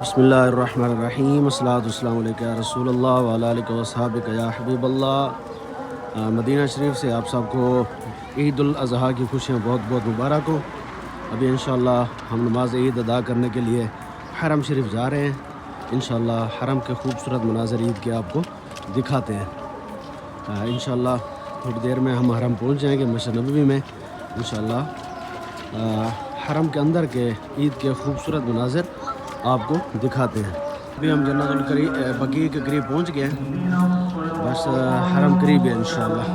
बिस्मिल्लाहिर्रहमानिर्रहीम अस्सलातु या रसूलल्लाह व अला आलिका व अस्हाबिका या हबीबल्लाह। मदीना शरीफ से आप सबको ईद उल अज़हा की खुशियाँ बहुत बहुत मुबारक हो। अभी इंशाअल्लाह हम नमाज ईद अदा करने के लिए हरम शरीफ जा रहे हैं। इंशाअल्लाह हरम के खूबसूरत मनाज़र ईद के आपको दिखाते हैं। इंशाअल्लाह थोड़ी देर में हम हरम पहुँच जाएँगे मस्जिद नबवी में। इंशाअल्लाह हरम के अंदर के ईद के खूबसूरत मनाज़र आपको दिखाते हैं। अभी हम जन्नतुल बकी के करीब पहुंच गए हैं। बस हरम करीब है इंशाअल्लाह।